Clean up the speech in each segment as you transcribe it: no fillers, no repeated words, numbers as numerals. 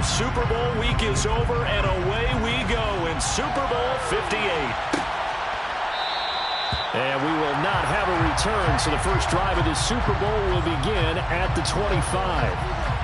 Super Bowl week is over, and away we go in Super Bowl 58. And we will not have a return, so the first drive of this Super Bowl will begin at the 25.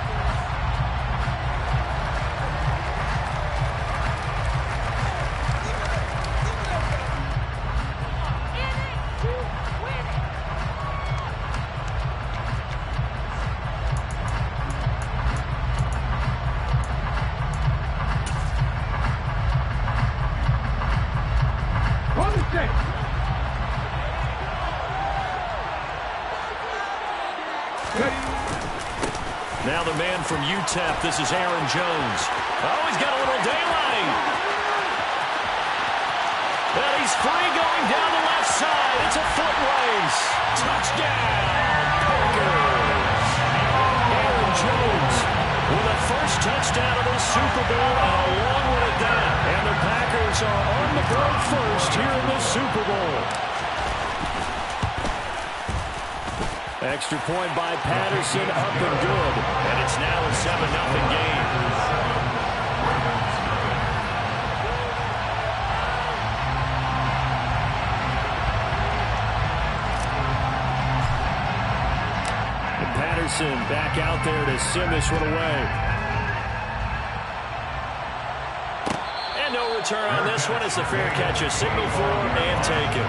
Now the man from UTEP, this is Aaron Jones. Oh, he's got a little daylight. And he's free going down the left side. It's a foot race. Touchdown, Packers. Aaron Jones with the first touchdown of this Super Bowl, and a long one at that. And the Packers are on the board first here in this Super Bowl. Extra point by Patterson, up and good. And it's now a 7-0 game. And Patterson back out there to send this one away. And no return on this one. It's a fair catch, a signal for and taken.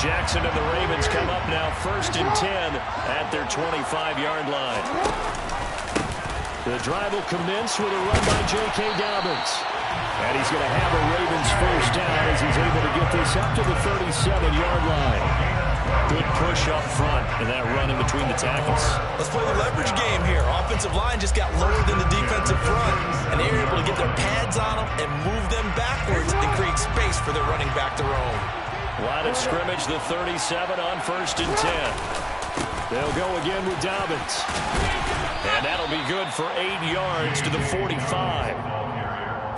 Jackson and the Ravens come up now 1st and 10 at their 25-yard line. The drive will commence with a run by J.K. Dobbins. And he's going to have a Ravens first down as he's able to get this up to the 37-yard line. Good push up front and that run in between the tackles. Let's play the leverage game here. Offensive line just got lower than the defensive front, and they were able to get their pads on them and move them backwards and create space for their running back to roam. Line of scrimmage, the 37 on 1st and 10. They'll go again with Dobbins. And that'll be good for 8 yards to the 45.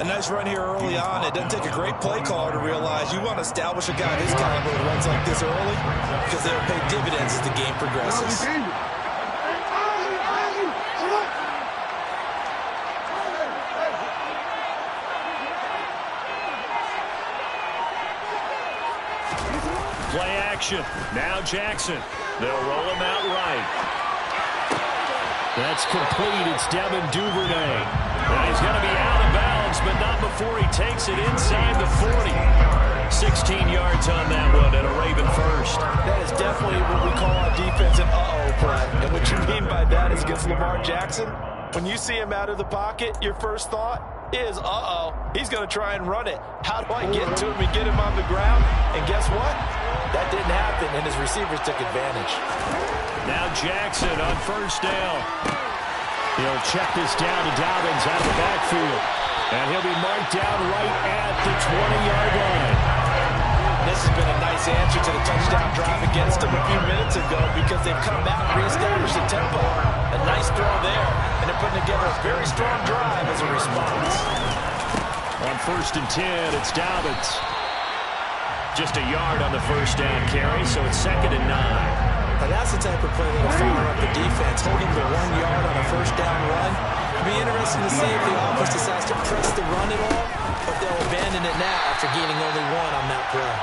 A nice run here early on. It doesn't take a great play caller to realize you want to establish a guy of his caliber who runs like this early, because they'll pay dividends as the game progresses. Play action. Now Jackson. They'll roll him out right. That's complete. It's Devin Duvernay. And he's going to be out of bounds, but not before he takes it inside the 40. 16 yards on that one and a Raven first. That is definitely what we call a defense an uh-oh play. And what you mean by that is against Lamar Jackson, when you see him out of the pocket, your first thought is, uh-oh, he's going to try and run it. How do I get to him and get him on the ground? And guess what? That didn't happen, and his receivers took advantage. Now Jackson on 1st down. He'll check this down to Dobbins out of the backfield. And he'll be marked down right at the 20-yard line. This has been a nice answer to the touchdown drive against them a few minutes ago, because they've come back and reestablished the tempo. A nice throw there, and they're putting together a very strong drive as a response. On 1st and 10, it's Dobbins. Just a yard on the first down carry, so it's 2nd and 9. Now that's the type of play that'll fire up the defense, holding the 1 yard on a first down run. It'll be interesting to see if the offense decides to press the run at all, but they'll abandon it now after gaining only 1 on that play.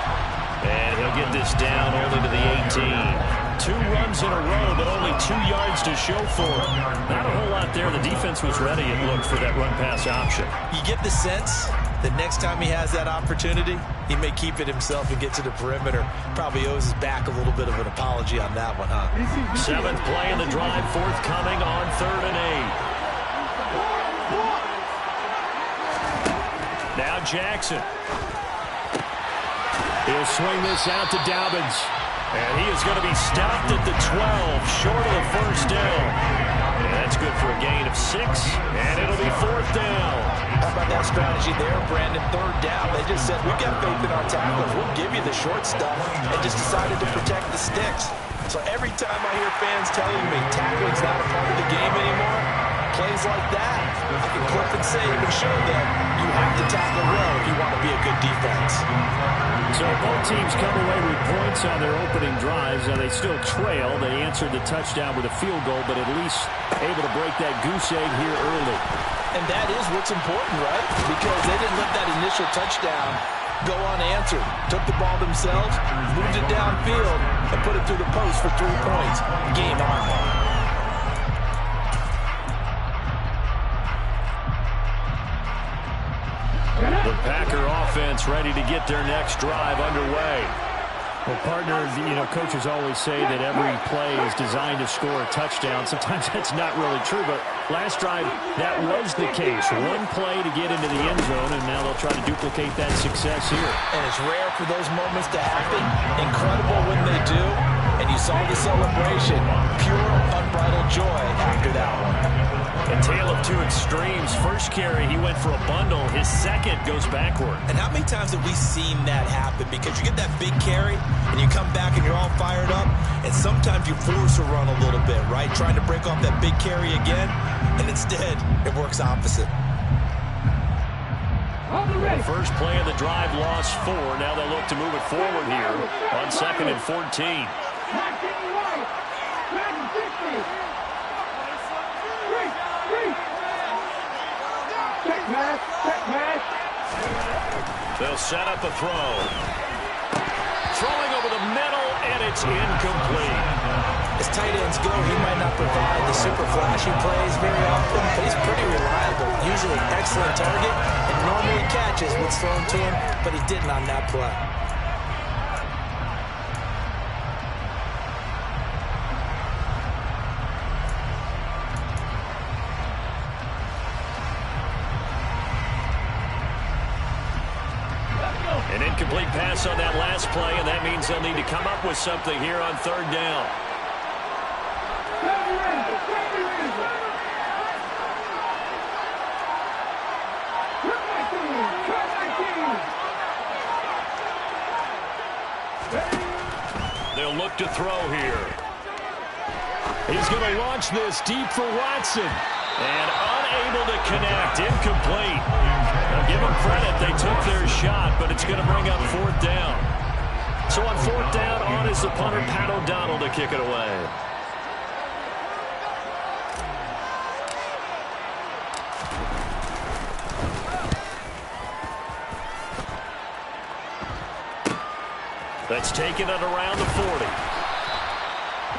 And he'll get this down only to the 18. 2 runs in a row, but only 2 yards to show for it. Not a whole lot there. The defense was ready, it looked, for that run-pass option. You get the sense that next time he has that opportunity, he may keep it himself and get to the perimeter. Probably owes his back a little bit of an apology on that one, huh? 7th play of the drive, forthcoming on 3rd and 8. Now Jackson. He'll swing this out to Dobbins. And he is going to be stopped at the 12, short of the first down. And that's good for a gain of 6, and it'll be fourth down. How about that strategy there, Brandon? Third down. They just said, we've got faith in our tacklers. We'll give you the short stuff, and just decided to protect the sticks. So every time I hear fans telling me tackling's not a part of the game anymore, plays like that, I can clip and save and show them you have to tackle well if you want to be a good defense. So both teams come away with points on their opening drives. Now they still trail. They answered the touchdown with a field goal, but at least able to break that goose egg here early. And that is what's important, right? Because they didn't let that initial touchdown go unanswered. Took the ball themselves, moved it downfield, and put it through the post for 3 points. Game on. The Packer offense ready to get their next drive underway. Well, partner, coaches always say that every play is designed to score a touchdown. Sometimes that's not really true, but last drive, that was the case. One play to get into the end zone, and now they'll try to duplicate that success here. And it's rare for those moments to happen. Incredible when they do. And you saw the celebration. Pure, unbridled joy after that one. A tale of two extremes. First carry, he went for a bundle. His second goes backward. And how many times have we seen that happen? Because you get that big carry, and you come back and you're all fired up, and sometimes you force a run a little bit, right? Trying to break off that big carry again, and instead, it works opposite. First play of the drive, lost 4. Now they'll look to move it forward here on 2nd and 14. They'll set up a throw. Throwing over the middle, and it's incomplete. As tight ends go, he might not provide the super flashy plays very often, but he's pretty reliable. Usually an excellent target, and normally catches what's thrown to him, but he didn't on that play. An incomplete pass on that last play, and that means they'll need to come up with something here on 3rd down. They'll look to throw here. He's going to launch this deep for Watson. And unable to connect. Incomplete. Now give them credit. They took their shot, but it's going to bring up 4th down. So on 4th down, on is the punter, Pat O'Donnell, to kick it away. That's taken it around the 40.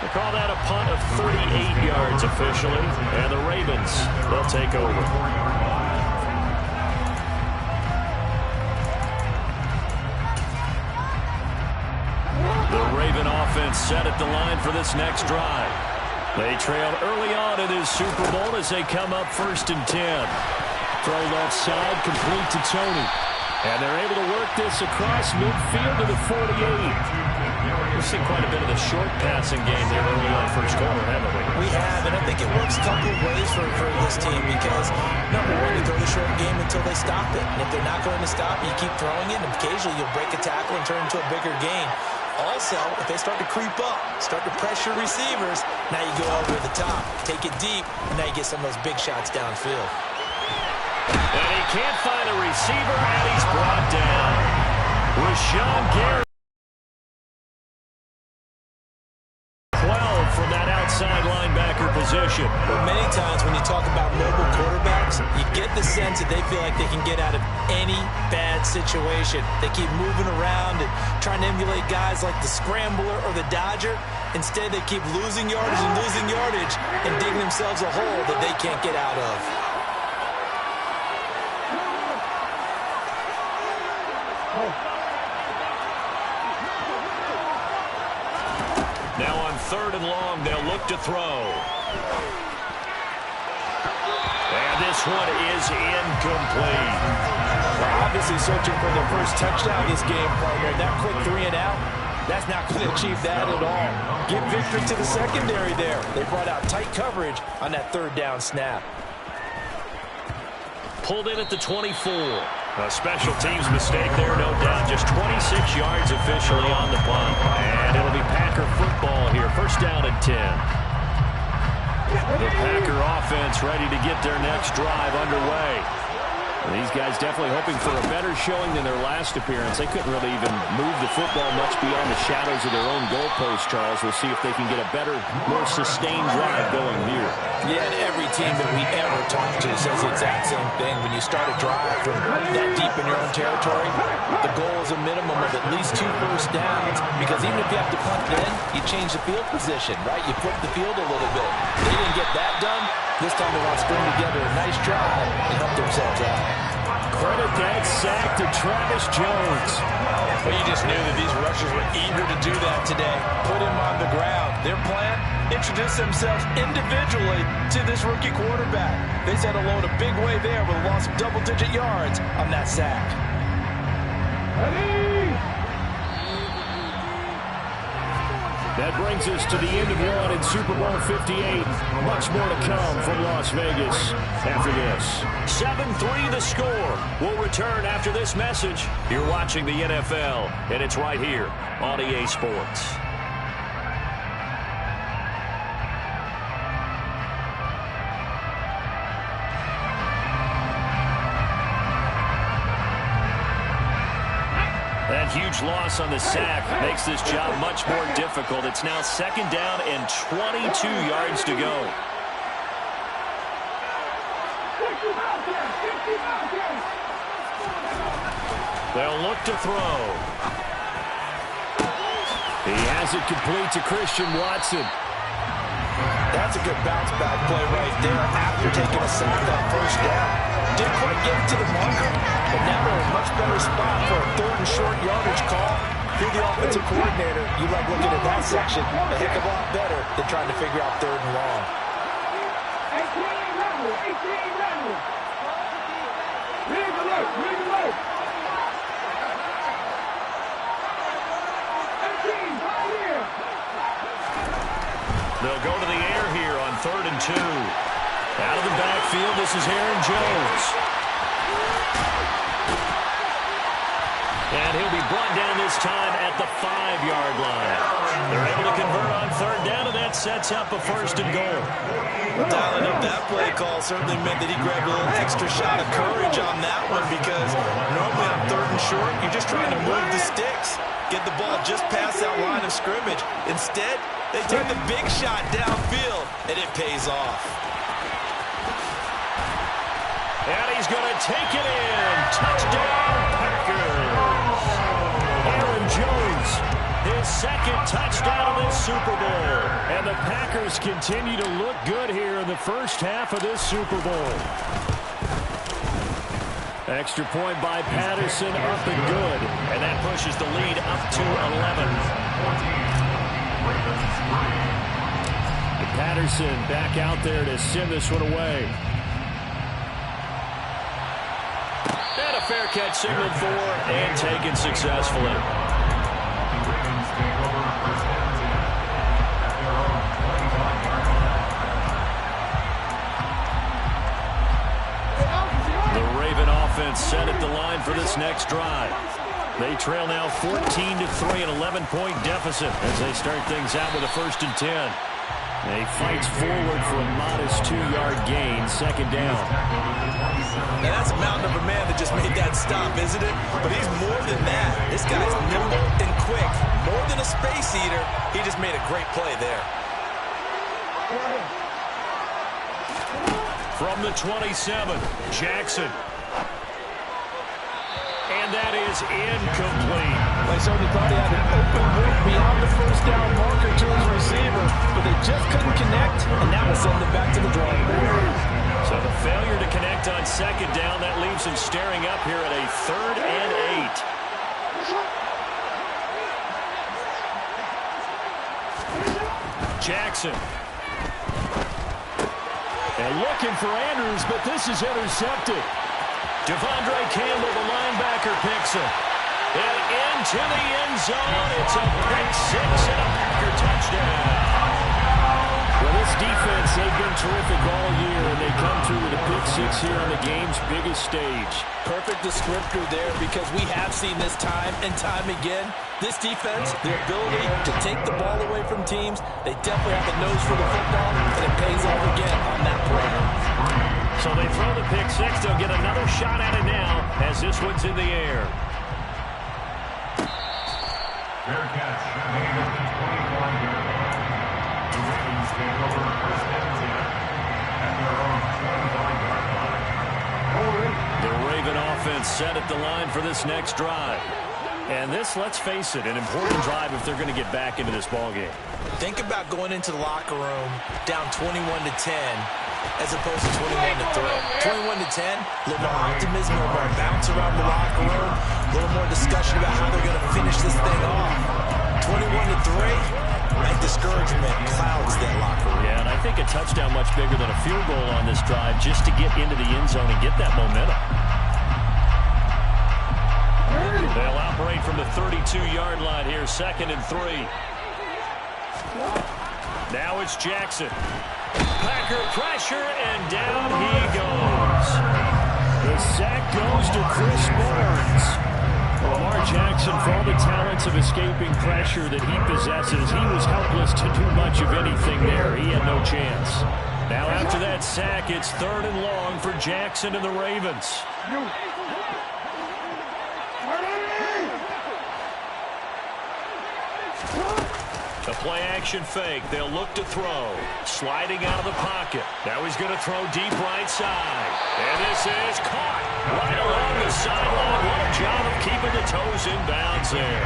They call that a punt of 38 yards officially, and the Ravens, they'll take over. The Raven offense set at the line for this next drive. They trailed early on in this Super Bowl as they come up 1st and 10. Throw left side, complete to Tony. And they're able to work this across midfield to the 48. We've seen quite a bit of the short passing game there early on first quarter, haven't we? We have, and I think it works a couple of ways for this team because, number one, you throw the short game until they stop it. And if they're not going to stop it, you keep throwing it, and occasionally you'll break a tackle and turn it into a bigger gain. Also, if they start to creep up, start to pressure receivers, now you go over the top, take it deep, and now you get some of those big shots downfield. And he can't find a receiver, and he's brought down. Rashawn Gary. 12 from that outside linebacker position. Well, many times when you talk about mobile quarterbacks, you get the sense that they feel like they can get out of any bad situation. They keep moving around and trying to emulate guys like the Scrambler or the Dodger. Instead, they keep losing yardage and digging themselves a hole that they can't get out of. Now on 3rd and long, they'll look to throw. And this one is incomplete. They're obviously searching for their first touchdown this game, partner. That quick 3 and out, that's not going to achieve that at all. Give victory to the secondary there. They brought out tight coverage on that 3rd down snap. pulled in at the 24. A special teams mistake there, no doubt. Just 26 yards officially on the punt. And it'll be Packer football here. First down and 10. The Packer offense ready to get their next drive underway. These guys definitely hoping for a better showing than their last appearance. They couldn't really even move the football much beyond the shadows of their own goalpost, Charles. We'll see if they can get a better, more sustained drive going here. Yeah, and every team that we ever talk to says the exact same thing. When you start a drive from that deep in your own territory, the goal is a minimum of at least 2 first downs, because even if you have to punt it in, you change the field position, right? You flip the field a little bit. They didn't get that done. This time they want to string together a nice drive and help themselves out. Credit that sack to Travis Jones. Well, you just knew that these rushers were eager to do that today. Put him on the ground. Their plan, introduce themselves individually to this rookie quarterback. They set alone a big way there with a loss of double-digit yards on that sack. That brings us to the end of one in Super Bowl 58. Much more to come from Las Vegas after this. 7-3 the score. We'll return after this message. You're watching the NFL, and it's right here on EA Sports. That huge loss on the sack makes this job much more difficult. It's now second down and 22 yards to go. They'll look to throw. He has it complete to Christian Watson. That's a good bounce-back play right there after taking a sack on first down. Didn't quite get it to the marker, but now they're in a much better spot for a third and short yardage call. If you're the offensive coordinator, you like looking at that section a heck of a lot better than trying to figure out third and long. 18 Read the look. They'll go to the air here on 3rd and 2. Out of the backfield, this is Aaron Jones. And he'll be brought down this time at the 5-yard line. They're able to convert on 3rd down, and that sets up a 1st and goal. Well, dialing up that play call certainly meant that he grabbed a little extra shot of courage on that one, because normally on 3rd and short, you're just trying to move the sticks, get the ball just past that line of scrimmage. Instead, they take the big shot downfield, and it pays off. And he's going to take it in. Touchdown, Packers. Aaron Jones, his 2nd touchdown of this Super Bowl. And the Packers continue to look good here in the first half of this Super Bowl. Extra point by Patterson, up and good. And that pushes the lead up to 11. Patterson back out there to send this one away. And a fair catch signaled for and taken successfully. The Raven offense set at the line for this next drive. They trail now 14-3, an 11-point deficit as they start things out with a 1st and 10. He fights forward for a modest 2-yard gain, 2nd down. Now that's a mountain of a man that just made that stop, isn't it? But he's more than that. This guy's nimble and quick. More than a space eater, he just made a great play there. From the 27, Jackson. And that is incomplete. They certainly thought he had an open look beyond the first down marker to his receiver, but they just couldn't connect, and that will send them back to the drawing board. So the failure to connect on 2nd down, that leaves him staring up here at a 3rd and 8. Jackson. And looking for Andrews, but this is intercepted. Devondre Campbell, the linebacker, picks him. And into the end zone, it's a pick 6 and a Packer touchdown. Well, this defense, they've been terrific all year, and they come through with a pick six here on the game's biggest stage. Perfect descriptor there, because we have seen this time and time again. This defense, their ability to take the ball away from teams, they definitely have the nose for the football, and it pays off again on that play. So they throw the pick six. They'll get another shot at it now as this one's in the air. Fair catch. Made at the 25-yard line. The Ravens take over first and 10 at their own 25-yard line. The Raven offense set at the line for this next drive. And this, let's face it, an important drive if they're going to get back into this ballgame. Think about going into the locker room down 21-10 as opposed to 21-3. 21-10, a little more optimism, a little more bounce around the locker room, a little more discussion about how they're going to finish this thing off. 21-3, that discouragement clouds that locker room. Yeah, and I think a touchdown much bigger than a field goal on this drive just to get into the end zone and get that momentum. They'll operate from the 32-yard line here, 2nd and 3. Now it's Jackson. Packer pressure, and down he goes. The sack goes to Chris Barnes. Lamar Jackson, for all the talents of escaping pressure that he possesses, he was helpless to do much of anything there. He had no chance. Now after that sack, it's 3rd and long for Jackson and the Ravens. The play-action fake. They'll look to throw. Sliding out of the pocket. Now he's going to throw deep right side. And this is caught right along the sideline. What a job of keeping the toes in bounds there.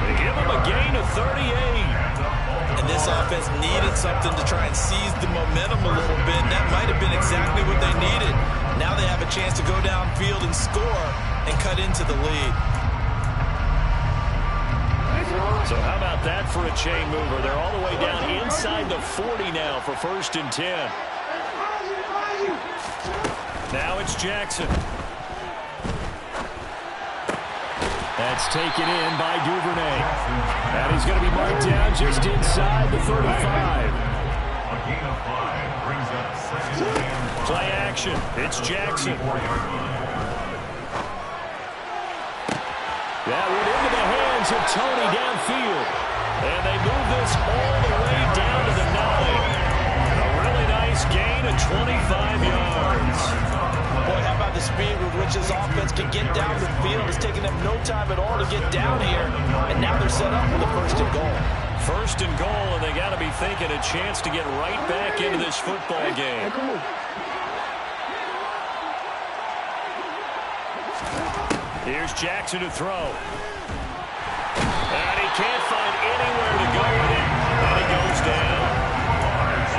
They give him a gain of 38. And this offense needed something to try and seize the momentum a little bit. And that might have been exactly what they needed. Now they have a chance to go downfield and score and cut into the lead. So how about that for a chain mover? They're all the way down inside the 40 now for 1st and 10. Now it's Jackson. That's taken in by Duvernay. And he's going to be marked down just inside the 35. A gain of 5 brings up 2nd and 5. Play action. It's Jackson. That went into the hands of Tony downfield. And they move this all the way down to the 9. A really nice gain of 25 yards. Boy, how about the speed with which this offense can get down the field? It's taking them no time at all to get down here. And now they're set up for the 1st and goal. 1st and goal, and they got to be thinking a chance to get right back into this football game. Here's Jackson to throw. And he can't find anywhere to go with it. And he goes down.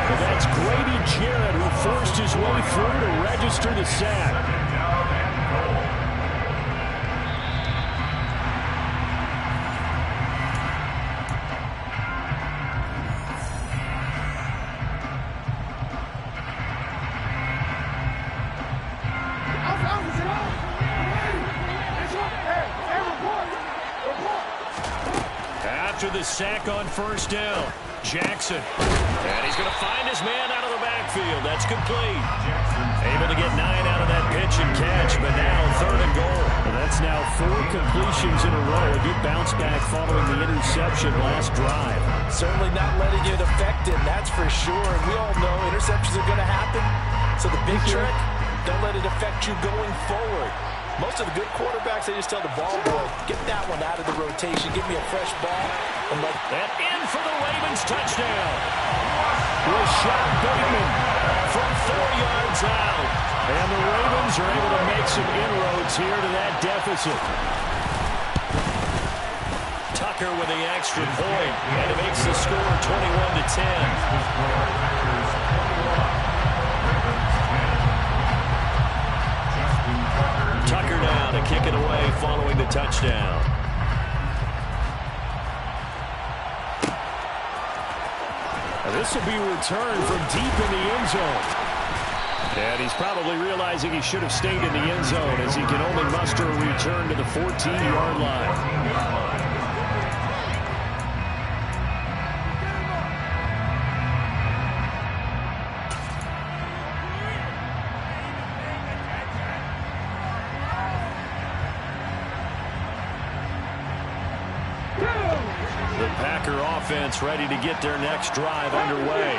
And that's Grady Jarrett, who forced his way through to register the sack. After the sack on 1st down, Jackson. And he's going to find his man out of the backfield. That's complete. Able to get 9 out of that pitch and catch, but now 3rd and goal. And that's now 4 completions in a row. A good bounce back following the interception last drive. Certainly not letting it affect him, that's for sure. And we all know interceptions are going to happen. So the big trick, don't let it affect you going forward. Most of the good quarterbacks, they just tell the ball boy, get that one out of the rotation, give me a fresh ball. And let that in for the Ravens touchdown. Rashad Bateman from 4 yards out. And the Ravens are able to make some inroads here to that deficit. Tucker with the extra point, and it makes the score 21-10. Tucker now to kick it away following the touchdown. This will be returned from deep in the end zone. And he's probably realizing he should have stayed in the end zone as he can only muster a return to the 14-yard line. The Packer offense ready to get their next drive underway.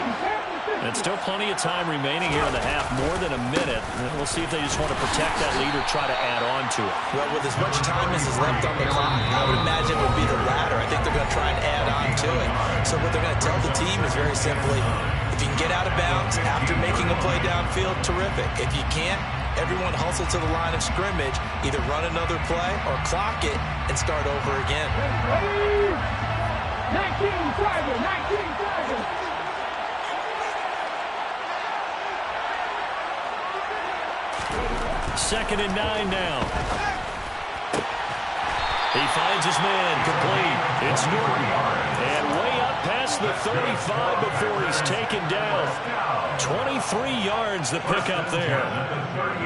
And still plenty of time remaining here in the half, more than a minute. And we'll see if they just want to protect that lead or try to add on to it. Well, with as much time as is left on the clock, I would imagine it would be the latter. I think they're going to try and add on to it. So what they're going to tell the team is very simply, if you can get out of bounds after making a play downfield, terrific. If you can't, everyone hustle to the line of scrimmage, either run another play or clock it and start over again. 19 Tiger, 19 Tiger. Second and 9 now. He finds his man complete. It's Norton. And way up past the 35 before he's taken down. 23 yards the pickup there.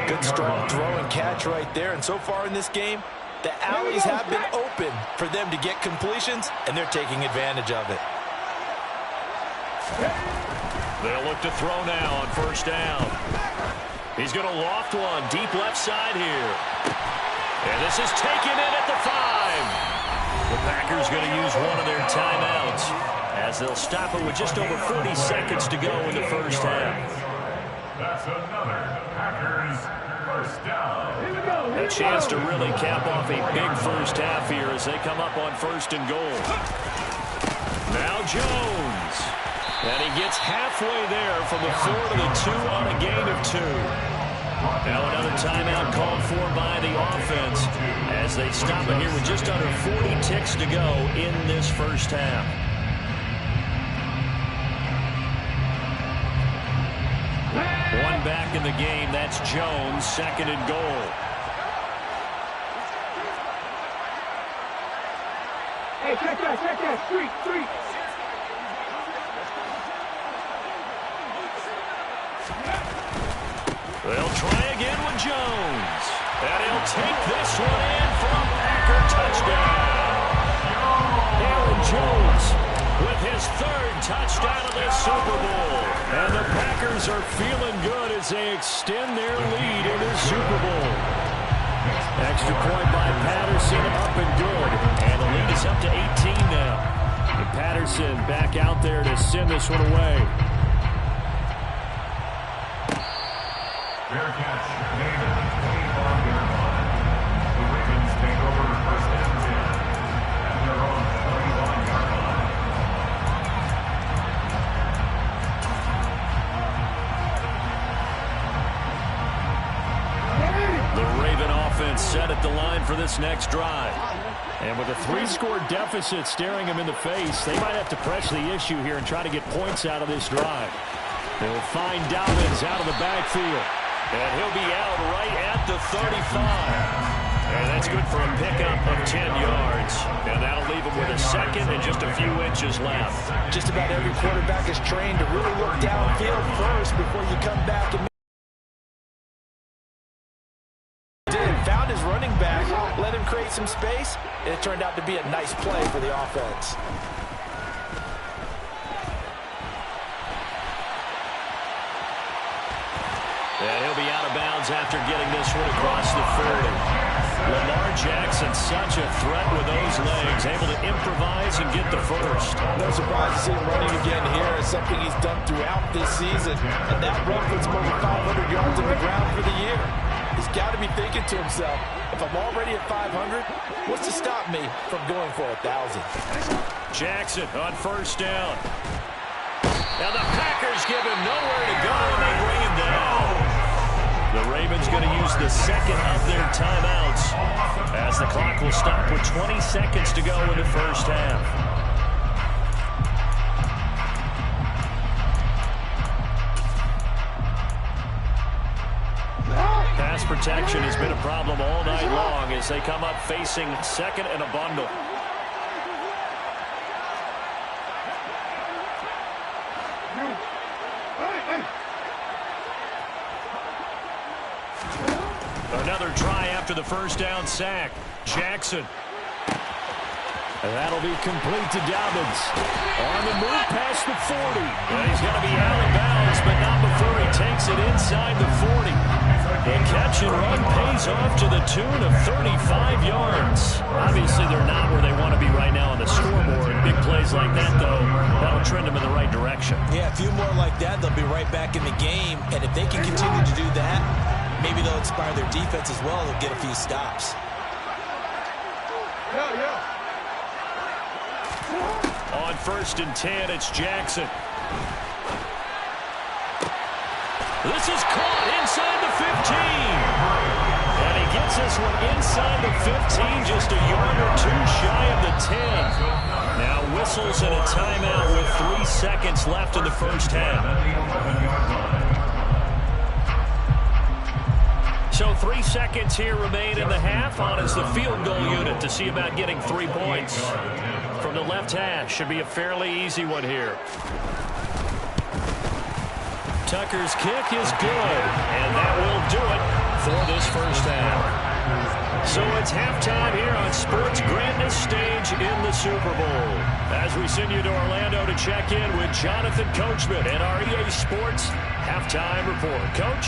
Good strong throw and catch right there. And so far in this game, the alleys have been open for them to get completions, and they're taking advantage of it. They'll look to throw now on first down. He's going to loft one deep left side here. And this is taken in at the 5. The Packers going to use one of their timeouts as they'll stop it with just over 40 seconds to go in the first half. That's another Packers first down. A chance to really cap off a big first half here as they come up on first and goal. Now Jones. And he gets halfway there from the 4 to the 2 on a gain of 2. Now another timeout called for by the offense as they stop it here with just under 40 ticks to go in this first half. One back in the game. That's Jones, second and goal. Hey, check that, street. They'll try again with Jones. And he'll take this one in for a Packer touchdown. Aaron Jones with his 3rd touchdown of this Super Bowl. And the Packers are feeling good as they extend their lead in this Super Bowl. Extra point by Patterson, up and good. And the lead is up to 18 now. And Patterson back out there to send this one away. Fair catch made at the 25-yard line. The Ravens take over first and 10 at their own 25-yard line. The Raven offense set at the line for this next drive. And with a 3-score deficit staring them in the face, they might have to press the issue here and try to get points out of this drive. They'll find Dobbins out of the backfield. And he'll be out right at the 35. And that's good for a pickup of 10 yards. And that'll leave him with a second and just a few inches left. Just about every quarterback is trained to really look downfield first before you come back and found his running back, let him create some space, and it turned out to be a nice play for the offense. And he'll be out of bounds after getting this one across the 40. Lamar Jackson, such a threat with those legs, able to improvise and get the first. No surprise to see him running again here. It's something he's done throughout this season. And that run puts him over 500 yards on the ground for the year. He's got to be thinking to himself, if I'm already at 500, what's to stop me from going for 1,000? Jackson on first down. Now the Packers give him nowhere to go, and they bring him down. The Ravens going to use the second of their timeouts as the clock will stop with 20 seconds to go in the first half. Pass protection has been a problem all night long as they come up facing second and a bundle. Another try after the first down sack. Jackson. And that'll be complete to Dobbins. On the move past the 40. And he's going to be out of bounds, but not before he takes it inside the 40. The catch option run pays off to the tune of 35 yards. Obviously, they're not where they want to be right now on the scoreboard. Big plays like that, though, that'll trend them in the right direction. Yeah, a few more like that, they'll be right back in the game. And if they can continue to do that, maybe they'll inspire their defense as well. They'll get a few stops. On 1st and 10, it's Jackson. This is caught inside the 15. And he gets this one inside the 15, just a yard or two shy of the 10. Now whistles and a timeout with 3 seconds left in the first half. So 3 seconds here remain in the half. On is the field goal unit to see about getting 3 points. From the left hash, should be a fairly easy one here. Tucker's kick is good, and that will do it for this first half. So it's halftime here on Sports' grandest stage in the Super Bowl. As we send you to Orlando to check in with Jonathan Coachman and our EA Sports halftime report. Coach?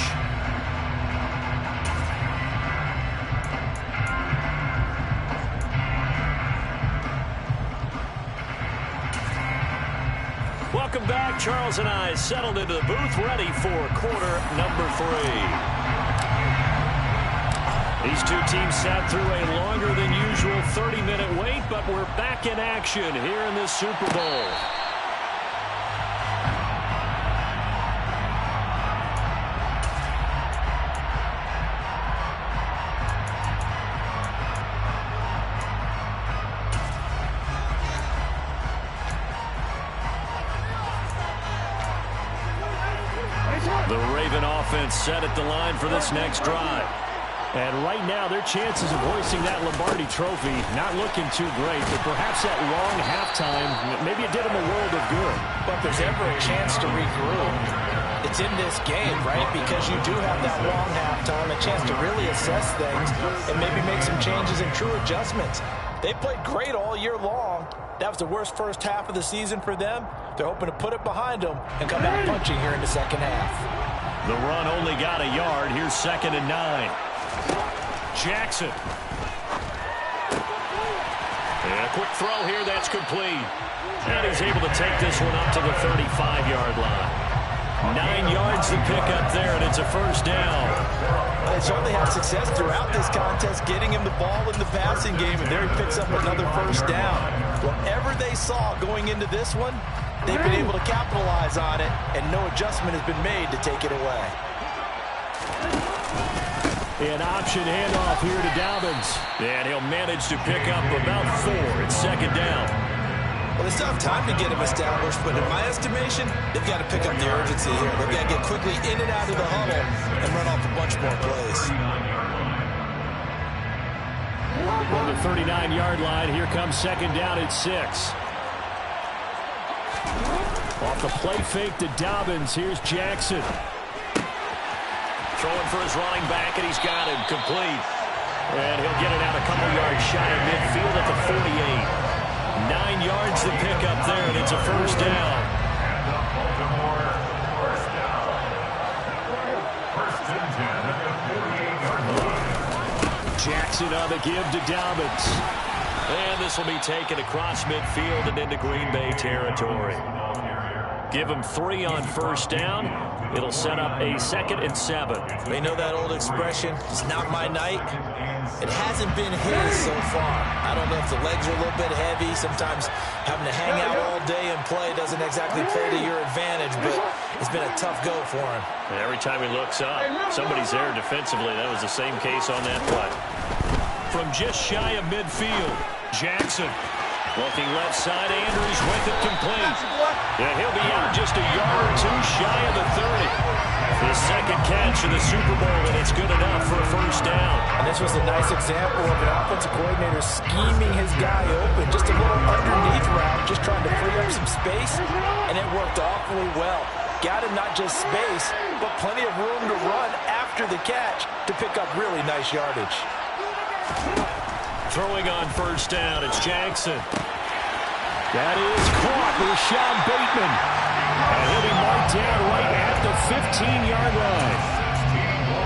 Welcome back. Charles and I settled into the booth, ready for quarter number 3. These two teams sat through a longer than usual 30-minute wait, but we're back in action here in this Super Bowl. The Raven offense set at the line for this next drive. And right now, their chances of hoisting that Lombardi trophy not looking too great, but perhaps that long halftime, maybe it did them a world of good. But if there's ever a chance to regroup, it's in this game, right? Because you do have that long halftime, a chance to really assess things and maybe make some changes and true adjustments. They played great all year long. That was the worst first half of the season for them. They're hoping to put it behind them and come back punching here in the second half. The run only got a yard. Here's 2nd and 9. Jackson. And a quick throw here, that's complete. And he's able to take this one up to the 35-yard line. 9 yards to pick up there, and it's a first down. They certainly had success throughout this contest, getting him the ball in the passing game, and there he picks up another first down. Whatever they saw going into this one, they've been able to capitalize on it, and no adjustment has been made to take it away. An option handoff here to Dobbins. And he'll manage to pick up about 4. It's 2nd down. Well, they still have time to get him established, but in my estimation, they've got to pick up the urgency here. They've got to get quickly in and out of the huddle and run off a bunch more plays. On the 39-yard line, here comes 2nd down at 6. Off the play fake to Dobbins, here's Jackson. Throwing for his running back, and he's got him complete. And he'll get it out a couple yards shy of midfield at the 48. 9 yards to pick up there, and it's a first down. Jackson on the give to Dobbins. And this will be taken across midfield and into Green Bay territory. Give him 3 on first down. It'll set up a 2nd and 7. They know that old expression, it's not my night. It hasn't been his so far. I don't know if the legs are a little bit heavy. Sometimes having to hang out all day and play doesn't exactly play to your advantage, but it's been a tough go for him. And every time he looks up, somebody's there defensively. That was the same case on that play. From just shy of midfield, Jackson. Looking left side, Andrews with it complete. Yeah, he'll be out just a yard or 2 shy of the 30. His 2nd catch in the Super Bowl, and it's good enough for a first down. And this was a nice example of an offensive coordinator scheming his guy open. Just a little underneath route, just trying to free up some space, and it worked awfully well. Got him not just space, but plenty of room to run after the catch to pick up really nice yardage. Throwing on first down, it's Jackson. That is caught with Rashad Bateman. And he'll be marked down right at the 15-yard line.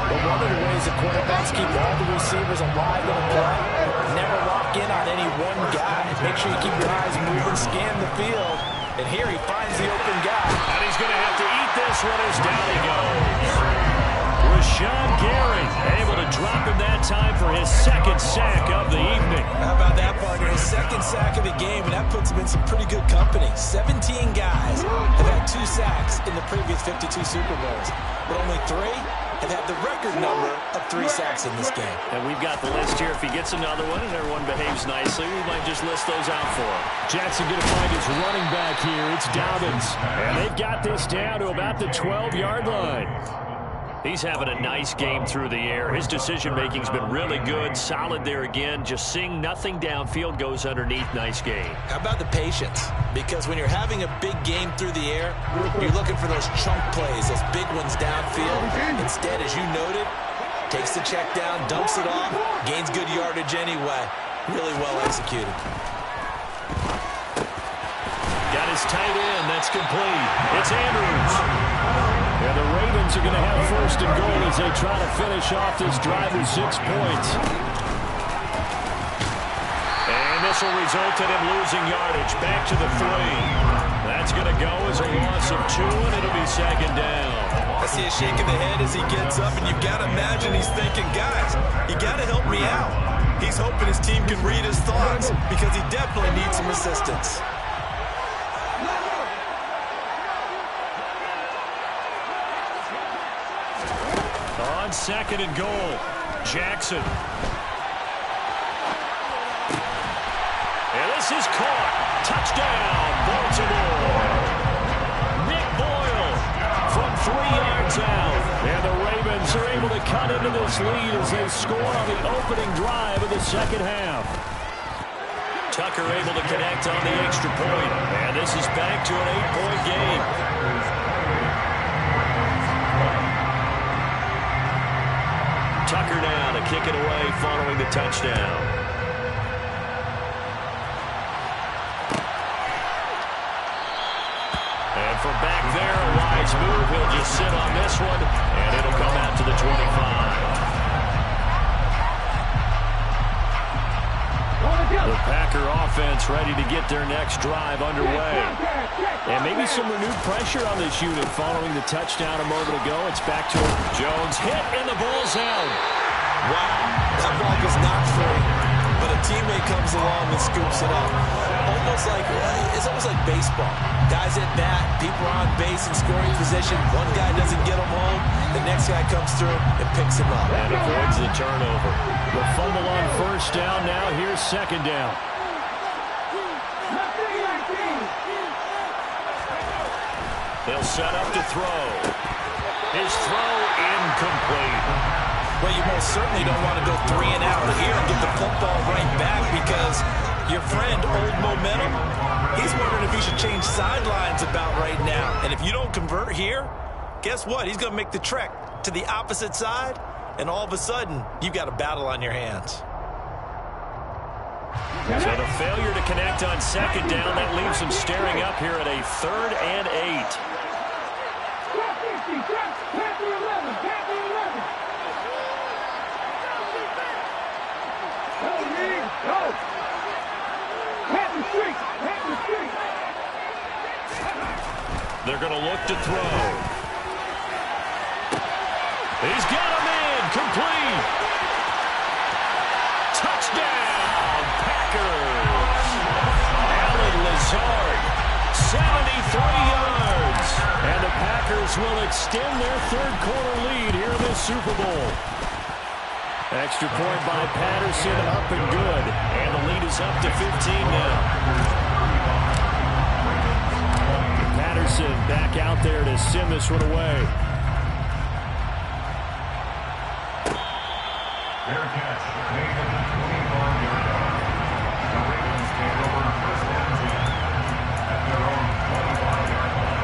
But one of the ways that quarterbacks keep all the receivers alive in a play. Never lock in on any one guy. Make sure you keep your eyes moving, scan the field. And here he finds the open guy. And he's going to have to eat this one as down he goes. Rashawn Gary able to drop him that time for his second sack of the evening. How about that, partner? His second sack of the game, and that puts him in some pretty good company. 17 guys have had 2 sacks in the previous 52 Super Bowls, but only 3 have had the record number of 3 sacks in this game. And we've got the list here. If he gets another one and everyone behaves nicely, we might just list those out for him. Jackson going to find his running back here. It's Dobbins. And they've got this down to about the 12-yard line. He's having a nice game through the air. His decision-making's been really good. Solid there again. Just seeing nothing downfield goes underneath. Nice game. How about the patience? Because when you're having a big game through the air, you're looking for those chunk plays, those big ones downfield. Instead, as you noted, takes the check down, dumps it off, gains good yardage anyway. Really well executed. Got his tight end. That's complete. It's Andrews. And the Ravens are going to have first and goal as they try to finish off this drive with 6 points. And this will result in him losing yardage. Back to the 3. That's going to go as a loss of 2, and it'll be second down. I see a shake of the head as he gets up, and you've got to imagine he's thinking, guys, you got to help me out. He's hoping his team can read his thoughts because he definitely needs some assistance. On second and goal, Jackson. And this is caught. Touchdown, Baltimore. Nick Boyle from 3 yards out. And the Ravens are able to cut into this lead as they score on the opening drive of the second half. Tucker able to connect on the extra point. And this is back to an 8-point game. Tucker now to kick it away following the touchdown. And from back there, a wise move. He'll just sit on this one, and it'll come out to the 25. The Packer offense ready to get their next drive underway. And maybe some renewed pressure on this unit following the touchdown a moment ago. It's back to Jones. Hit, and the ball's out. Wow, that ball was not free, but a teammate comes along and scoops it up. It's almost like baseball. Guys at bat, people are on base in scoring position. One guy doesn't get them home. The next guy comes through and picks him up. And avoids the turnover. The fumble on first down. Now here's second down. They'll set up to throw. His throw incomplete. Well, you most certainly don't want to go 3 and out here and get the football right back because your friend, Old Momentum, he's wondering if he should change sidelines about right now. And if you don't convert here, guess what? He's going to make the trek to the opposite side, and all of a sudden, you've got a battle on your hands. So the failure to connect on second down, that leaves him staring up here at a 3rd and 8. They're going to look to throw. He's got a man, complete. Touchdown, Packers. Alan Lazard, 73 yards. And the Packers will extend their 3rd quarter lead here in this Super Bowl. Extra point by Patterson, up and good. And the lead is up to 15 now. Patterson back out there to send this one away. Fair catch made at the 25-yard line. The Ravens take over first and 10 at their own 25-yard line.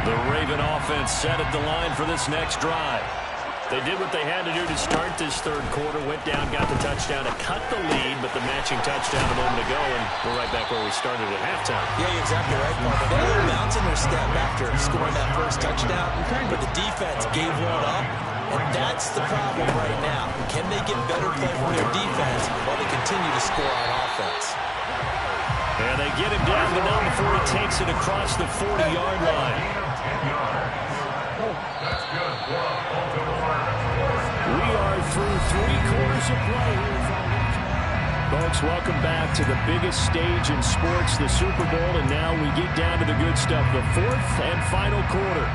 The Raven offense set at the line for this next drive. They did what they had to do to start this third quarter, went down, got the touchdown to cut the lead, but the matching touchdown a moment ago, and we're right back where we started at halftime. Yeah, you're exactly right, Mark. They had a bounce in their step after scoring that first touchdown, but the defense gave one up, and that's the problem right now. Can they get better play from their defense while they continue to score on offense? And they get him down, but not before he takes it across the 40-yard line. That's good. We are through 3 quarters of play. Folks, welcome back to the biggest stage in sports, the Super Bowl, and now we get down to the good stuff, the 4th and final quarter.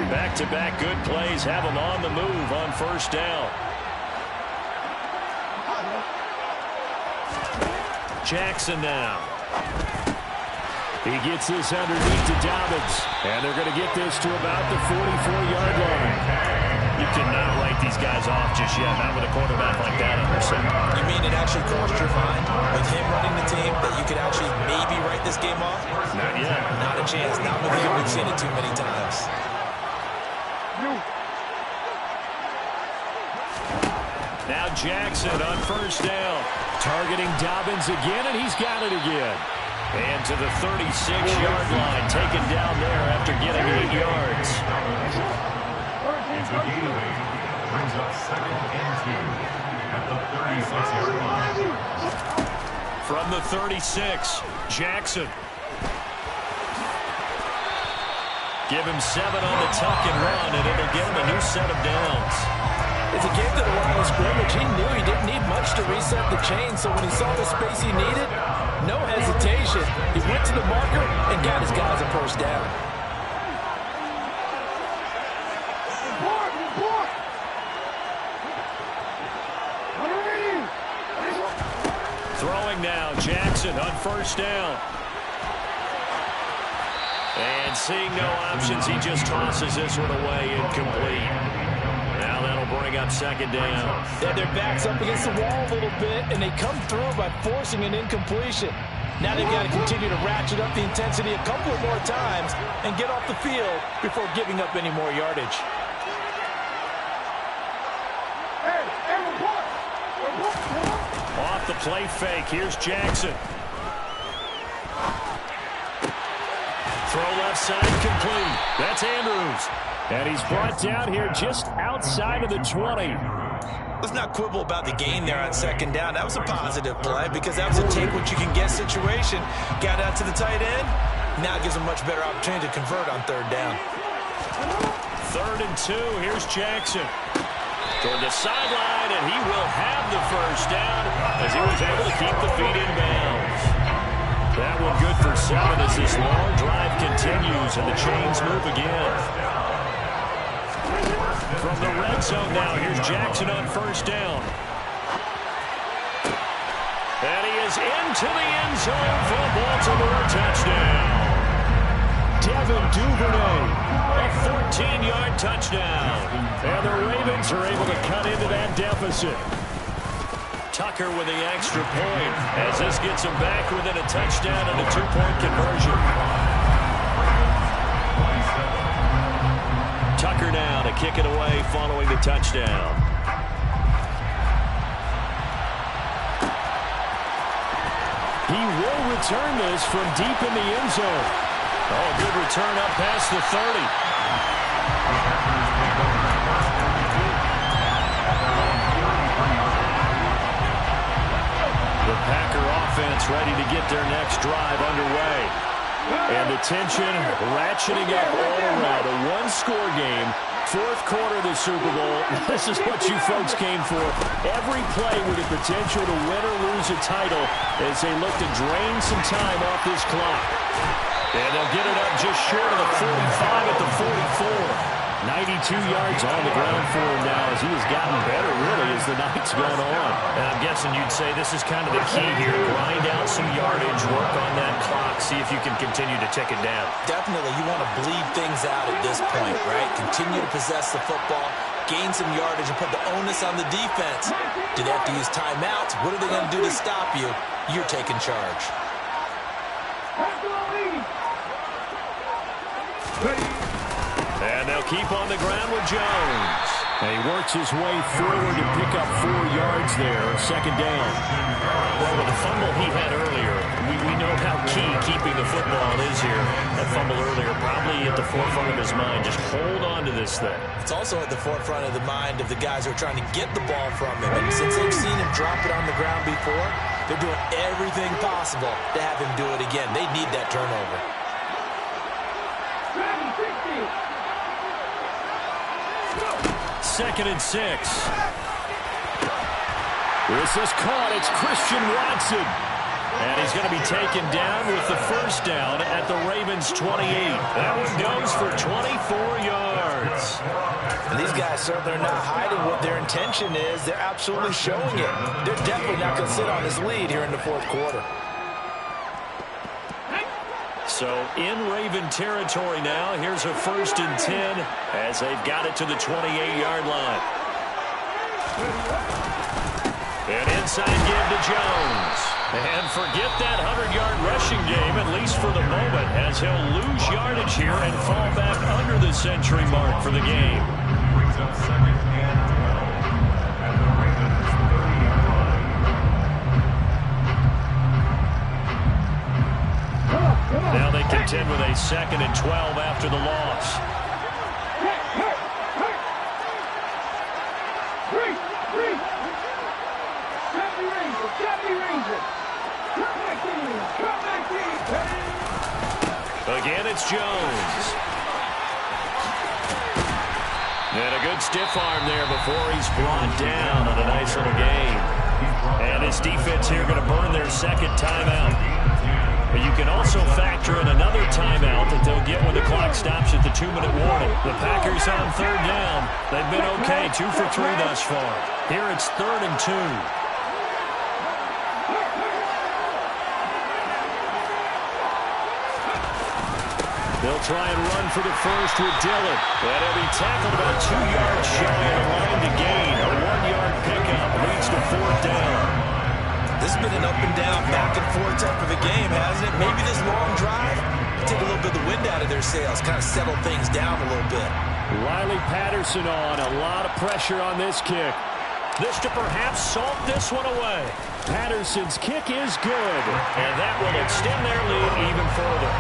Back-to-back good plays have them on the move on first down. Jackson now. He gets this underneath to Dobbins, and they're going to get this to about the 44-yard line. You cannot write these guys off just yet, not with a quarterback like that under center. You mean it actually crossed your mind with him running the team that you could actually maybe write this game off? Not yet. Not a chance. Not with him. We've seen it too many times. Now Jackson on first down. Targeting Dobbins again, and he's got it again. And to the 36-yard line, taken down there after getting 8 yards. It's a gain. Brings up 2nd and 2 at the 36-yard line. From the 36, Jackson. Give him 7 on the tuck and run, and it'll give him a new set of downs. As he came to the line of scrimmage, he knew he didn't need much to reset the chain, so when he saw the space he needed, no hesitation. He went to the marker and got his guys a first down. Throwing now, Jackson on first down. And seeing no options, he just tosses this one away, incomplete. Now that'll bring up 2nd down. They had their backs up against the wall a little bit, and they come through by forcing an incompletion. Now they've got to continue to ratchet up the intensity a couple of more times and get off the field before giving up any more yardage. Off the play fake, here's Jackson. Throw left side, complete. That's Andrews. And he's brought down here just outside of the 20. Let's not quibble about the gain there on 2nd down. That was a positive play because that was a take-what-you-can-get situation. Got out to the tight end. Now gives him a much better opportunity to convert on 3rd down. 3rd and 2. Here's Jackson. Toward the sideline, and he will have the first down as he was able to keep the feet in bounds. That one good for 7 as this long drive continues, and the chains move again. From the red zone now, here's Jackson on first down. And he is into the end zone for a Baltimore touchdown. Devin Duvernay, a 14-yard touchdown. And the Ravens are able to cut into that deficit. Tucker with the extra point as this gets him back within a touchdown and a 2-point conversion. Tucker now to kick it away following the touchdown. He will return this from deep in the end zone. Oh, good return up past the 30. The Packer offense ready to get their next drive underway. And the tension ratcheting up all around. A one-score game. 4th quarter of the Super Bowl. This is what you folks came for. Every play with the potential to win or lose a title as they look to drain some time off this clock. And they'll get it up just short of the 45 at the 44. 92 yards on the ground for him now as he has gotten better, really, as the night's gone on. And I'm guessing you'd say this is kind of the key here. Grind out some yardage, work on that clock see if you can continue to tick it down. Definitely, you want to bleed things out at this point, right? Continue to possess the football, gain some yardage, and put the onus on the defense. Do they have to use timeouts? What are they going to do to stop you? You're taking charge. And they'll keep on the ground with Jones. And he works his way forward to pick up 4 yards there, second down. Well, with the fumble he had earlier, we know how key keeping the football is here. That fumble earlier probably at the forefront of his mind. Just hold on to this thing. It's also at the forefront of the mind of the guys who are trying to get the ball from him. And since they've seen him drop it on the ground before, they're doing everything possible to have him do it again. They need that turnover. Second and 6. This is caught. It's Christian Watson. And he's going to be taken down with the first down at the Ravens' 28. That one goes for 24 yards. And these guys certainly are not hiding what their intention is. They're absolutely showing it. They're definitely not going to sit on this lead here in the fourth quarter. So in Raven territory now, here's a 1st and 10 as they've got it to the 28-yard line. An inside give to Jones. And forget that 100-yard rushing game, at least for the moment, as he'll lose yardage here and fall back under the century mark for the game. Brings up 2nd and 12 at the Ravens' 30-yard line. Now they contend with a 2nd and 12 after the loss. Again, it's Jones. And a good stiff arm there before he's brought down on a nice little gain. And his defense here going to burn their second timeout. But you can also factor in another timeout that they'll get when the clock stops at the 2-minute warning. The Packers on 3rd down. They've been okay, 2 for 3 thus far. Here it's 3rd and 2. They'll try and run for the first with Dillon. And he'll be tackled about 2 yards shy of the line to gain. A 1-yard pickup leads to 4th down. This has been an up-and-down, back-and-forth type of a game, hasn't it? Maybe this long drive take a little bit of the wind out of their sails, kind of settle things down a little bit. Riley Patterson on. A lot of pressure on this kick. This to perhaps salt this one away. Patterson's kick is good. And that will extend their lead even further.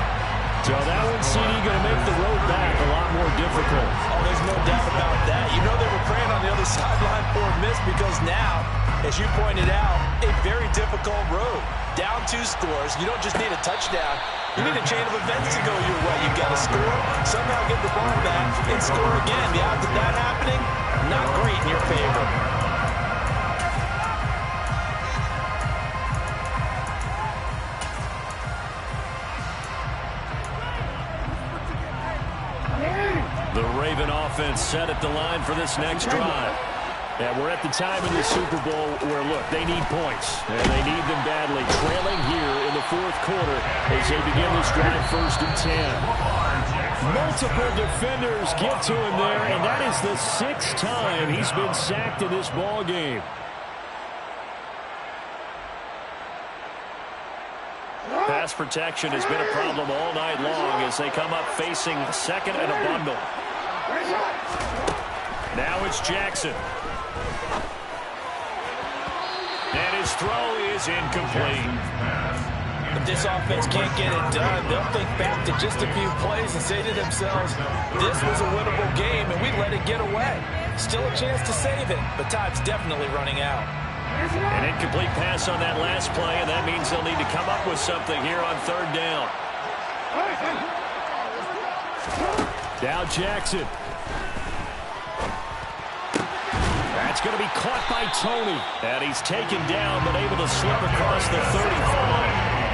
So that one, CD, going to make the road back a lot more difficult. Oh, there's no doubt about that. You know they were praying on the other sideline for a miss because now, as you pointed out, a very difficult road. Down 2 scores. You don't just need a touchdown. You need a chain of events to go your way. You've got to score, somehow get the ball back, and score again. The odds of that happening, not great in your favor. The Raven offense set at the line for this next drive. And we're at the time in the Super Bowl where, look, they need points. And they need them badly. Trailing here in the fourth quarter as they begin this drive 1st and 10. Multiple defenders get to him there, and that is the 6th time he's been sacked in this ball game. Pass protection has been a problem all night long as they come up facing 2nd and a bundle. Now it's Jackson. And his throw is incomplete. If this offense can't get it done, they'll think back to just a few plays and say to themselves, this was a winnable game and we let it get away. Still a chance to save it, but time's definitely running out. An incomplete pass on that last play, and that means they'll need to come up with something here on 3rd down. Now Jackson. That's going to be caught by Tony. And he's taken down, but able to slip across the 35.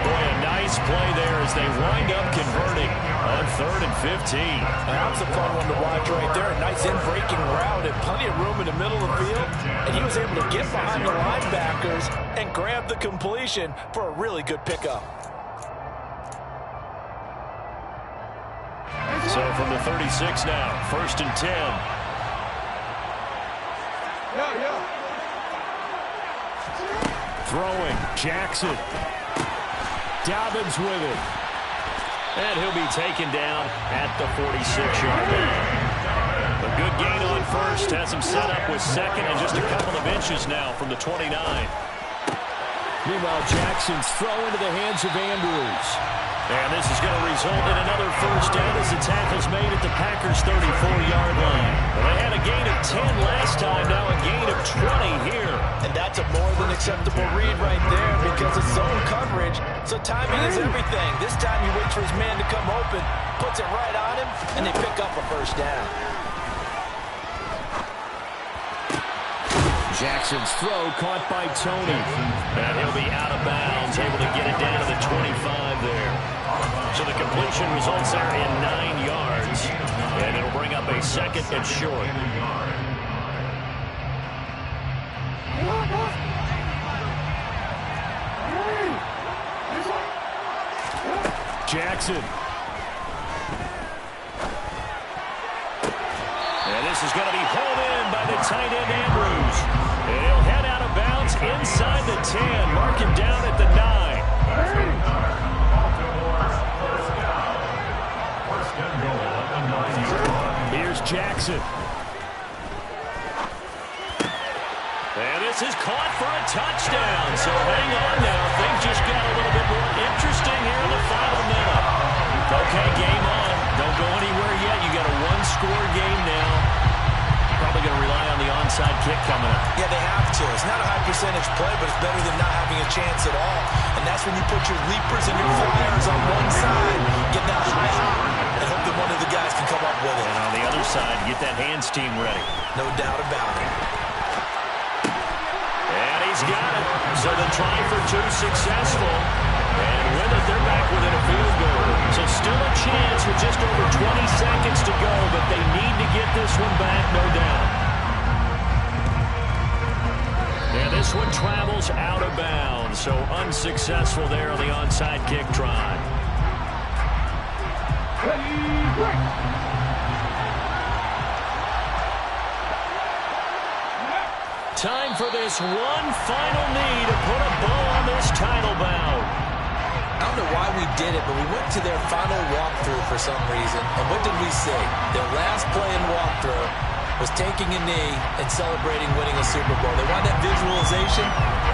Boy, a nice play there as they wind up converting on 3rd and 15. That was a fun one to watch right there. A nice in-breaking route and plenty of room in the middle of the field. And he was able to get behind the linebackers and grab the completion for a really good pickup. So from the 36 now, 1st and 10. Throwing, Jackson. Dobbins with it. And he'll be taken down at the 46-yard line. A good gain on first. Has him set up with second and just a couple of inches now from the 29. Meanwhile, Jackson's throw into the hands of Andrews. And this is going to result in another first down as the tackle's made at the Packers' 34-yard line. Well, they had a gain of 10 last time, now a gain of 20 here. And that's a more than acceptable read right there because it's zone coverage, so timing is everything. This time you wait for his man to come open, puts it right on him, and they pick up a first down. Jackson's throw caught by Tony. And he'll be out of bounds, able to get it down to the 25 there. So the completion results there in 9 yards. And it'll bring up a second and short. Jackson. And this is going to be hauled in by the tight end Andrews. And he'll head out of bounds inside the 10. Mark him down at the 9. Here's Jackson. And this is caught for a touchdown. So hang on now. Things just got a little bit more interesting here in the final minute. Okay, game on. Don't go anywhere yet. You got a one-score game now. Probably going to rely on the onside kick coming up. Yeah, they have to. It's not a high percentage play, but it's better than not having a chance at all. And that's when you put your leapers and your flyers on one side, get that high hop, and hope that one of the guys can come up with it. And on the other side, get that hands team ready. No doubt about it. And he's got it. So the try for two successful. And with it, they're back within a field goal. So still a chance with just over 20 seconds to go, but they need to get this one back, no doubt. And this one travels out of bounds, so unsuccessful there on the onside kick try. Time for this one final knee to put a bow on this title bout. I don't know why we did it, but we went to their final walkthrough for some reason. And what did we say? Their last play in walkthrough was taking a knee and celebrating winning a Super Bowl. They want that visualization.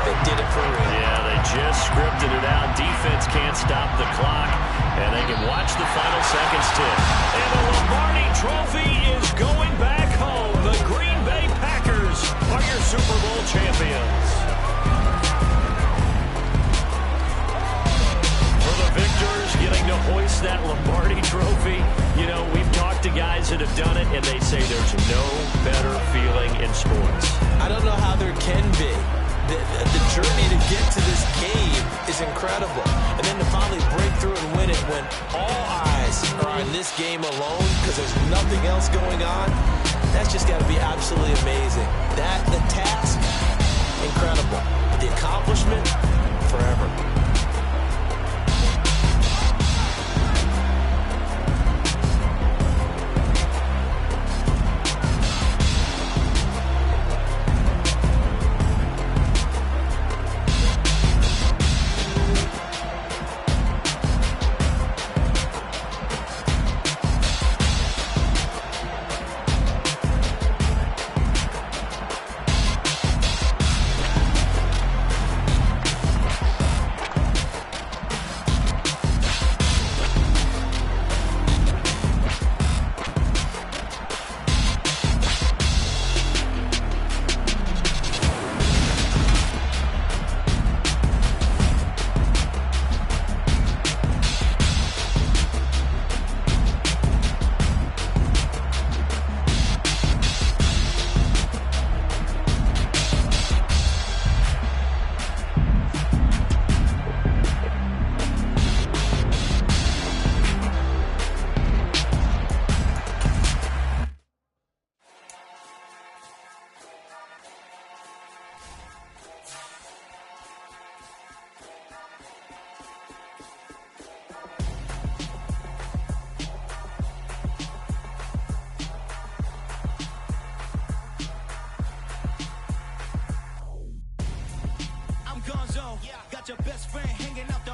They did it for real. Yeah, they just scripted it out. Defense can't stop the clock, and they can watch the final seconds tick. And the Lombardi Trophy is going back home. The Green Bay Packers are your Super Bowl champions. Victors getting to hoist that Lombardi Trophy. You know, we've talked to guys that have done it, and they say there's no better feeling in sports. I don't know how there can be. The journey to get to this game is incredible. And then to finally break through and win it when all eyes are on this game alone because there's nothing else going on, that's just got to be absolutely amazing. The task, incredible. The accomplishment, forever. your best friend hanging out